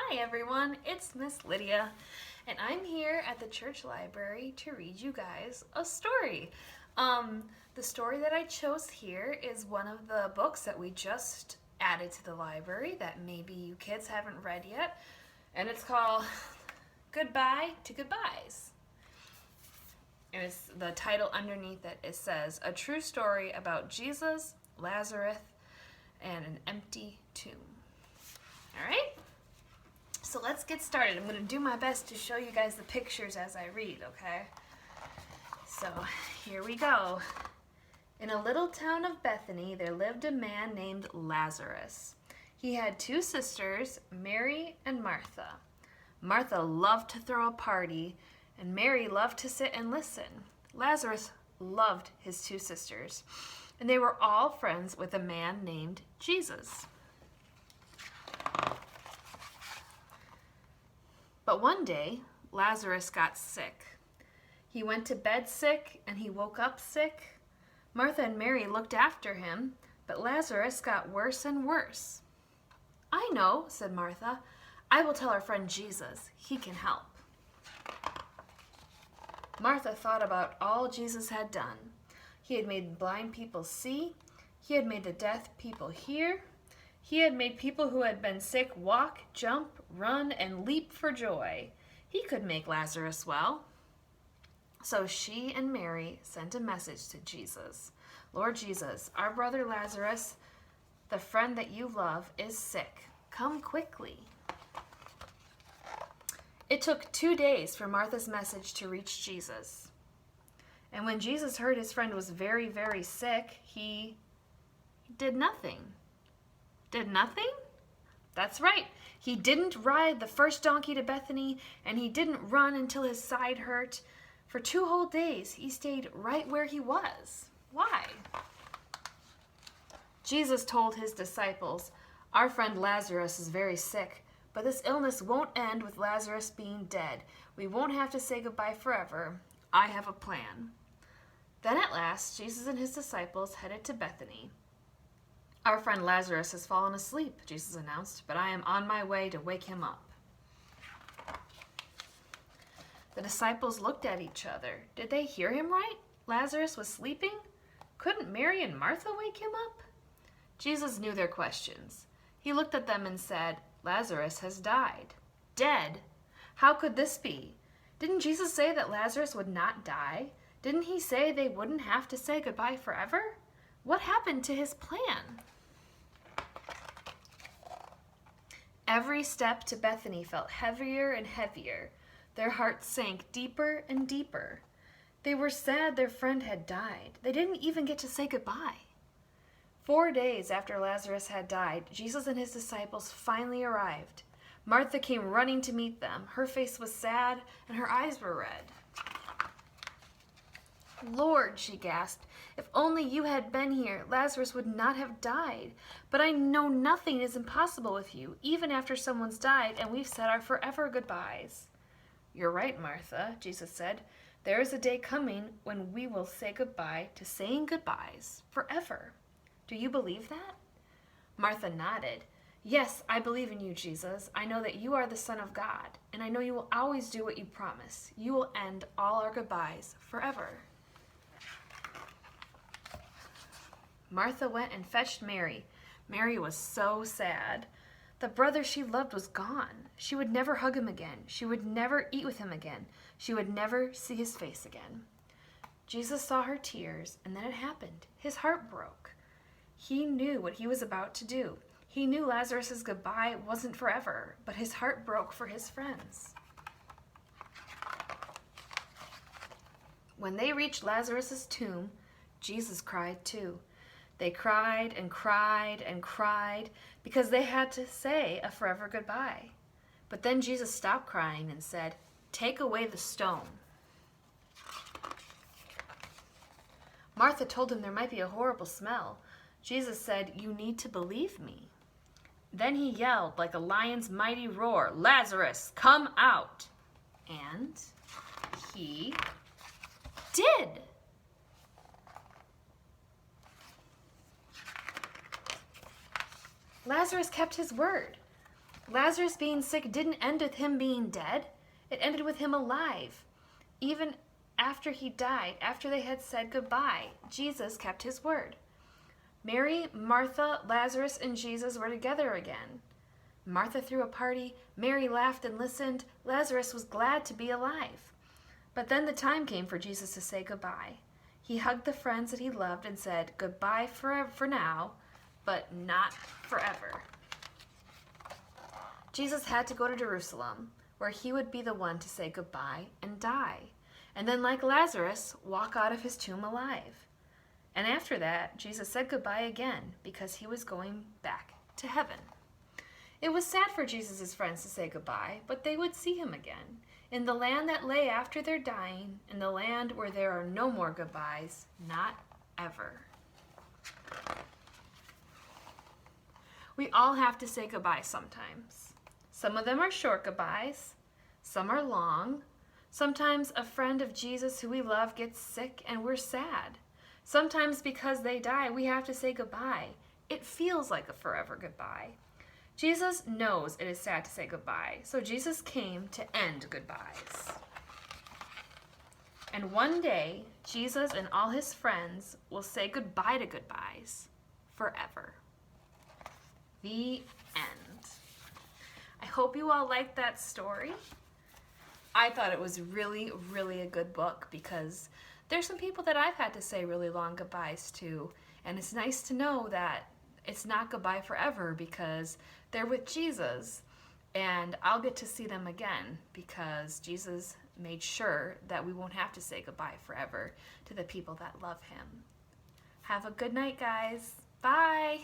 Hi everyone, it's Miss Lydia, and I'm here at the church library to read you guys a story. The story that I chose here is one of the books that we just added to the library that maybe you kids haven't read yet, and it's called Goodbye to Goodbyes. And it's the title underneath it. It says, A True Story About Jesus, Lazarus, and an Empty Tomb. All right? So let's get started. I'm going to do my best to show you guys the pictures as I read, okay? So here we go. In a little town of Bethany, there lived a man named Lazarus. He had two sisters, Mary and Martha. Martha loved to throw a party, and Mary loved to sit and listen. Lazarus loved his two sisters, and they were all friends with a man named Jesus. But one day, Lazarus got sick. He went to bed sick, and he woke up sick. Martha and Mary looked after him, but Lazarus got worse and worse. I know, said Martha. I will tell our friend Jesus. He can help. Martha thought about all Jesus had done. He had made blind people see. He had made the deaf people hear. He had made people who had been sick walk, jump, run, and leap for joy. He could make Lazarus well. So she and Mary sent a message to Jesus. Lord Jesus, our brother Lazarus, the friend that you love, is sick. Come quickly. It took 2 days for Martha's message to reach Jesus. And when Jesus heard his friend was very, very sick, he did nothing. Did nothing? That's right. He didn't ride the first donkey to Bethany, and he didn't run until his side hurt. For 2 whole days, he stayed right where he was. Why? Jesus told his disciples, Our friend Lazarus is very sick, but this illness won't end with Lazarus being dead. We won't have to say goodbye forever. I have a plan. Then at last, Jesus and his disciples headed to Bethany. Our friend Lazarus has fallen asleep, Jesus announced, but I am on my way to wake him up. The disciples looked at each other. Did they hear him right? Lazarus was sleeping? Couldn't Mary and Martha wake him up? Jesus knew their questions. He looked at them and said, Lazarus has died. Dead? How could this be? Didn't Jesus say that Lazarus would not die? Didn't he say they wouldn't have to say goodbye forever? What happened to his plan? Every step to Bethany felt heavier and heavier. Their hearts sank deeper and deeper. They were sad their friend had died. They didn't even get to say goodbye. 4 days after Lazarus had died, Jesus and his disciples finally arrived. Martha came running to meet them. Her face was sad and her eyes were red. Lord, she gasped, if only you had been here, Lazarus would not have died. But I know nothing is impossible with you, even after someone's died and we've said our forever goodbyes. You're right, Martha, Jesus said. There is a day coming when we will say goodbye to saying goodbyes forever. Do you believe that? Martha nodded. Yes, I believe in you, Jesus. I know that you are the Son of God, and I know you will always do what you promise. You will end all our goodbyes forever. Martha went and fetched Mary. Mary was so sad. The brother she loved was gone. She would never hug him again. She would never eat with him again. She would never see his face again. Jesus saw her tears, and then it happened. His heart broke. He knew what he was about to do. He knew Lazarus' goodbye wasn't forever, but his heart broke for his friends. When they reached Lazarus' tomb, Jesus cried too. They cried and cried and cried because they had to say a forever goodbye. But then Jesus stopped crying and said, Take away the stone. Martha told him there might be a horrible smell. Jesus said, You need to believe me. Then he yelled like a lion's mighty roar, Lazarus, come out. And he did. Lazarus kept his word. Lazarus being sick didn't end with him being dead. It ended with him alive. Even after he died, after they had said goodbye, Jesus kept his word. Mary, Martha, Lazarus, and Jesus were together again. Martha threw a party, Mary laughed and listened, Lazarus was glad to be alive. But then the time came for Jesus to say goodbye. He hugged the friends that he loved and said, "Goodbye for now, but not forever." Jesus had to go to Jerusalem, where he would be the one to say goodbye and die, and then, like Lazarus, walk out of his tomb alive. And after that, Jesus said goodbye again because he was going back to heaven. It was sad for Jesus' friends to say goodbye, but they would see him again, in the land that lay after their dying, in the land where there are no more goodbyes, not ever. We all have to say goodbye sometimes. Some of them are short goodbyes, some are long. Sometimes a friend of Jesus who we love gets sick and we're sad. Sometimes because they die, we have to say goodbye. It feels like a forever goodbye. Jesus knows it is sad to say goodbye, so Jesus came to end goodbyes. And one day, Jesus and all his friends will say goodbye to goodbyes forever. The end. I hope you all liked that story. I thought it was really, really a good book because there's some people that I've had to say really long goodbyes to, and it's nice to know that it's not goodbye forever because they're with Jesus, and I'll get to see them again because Jesus made sure that we won't have to say goodbye forever to the people that love him. Have a good night, guys. Bye.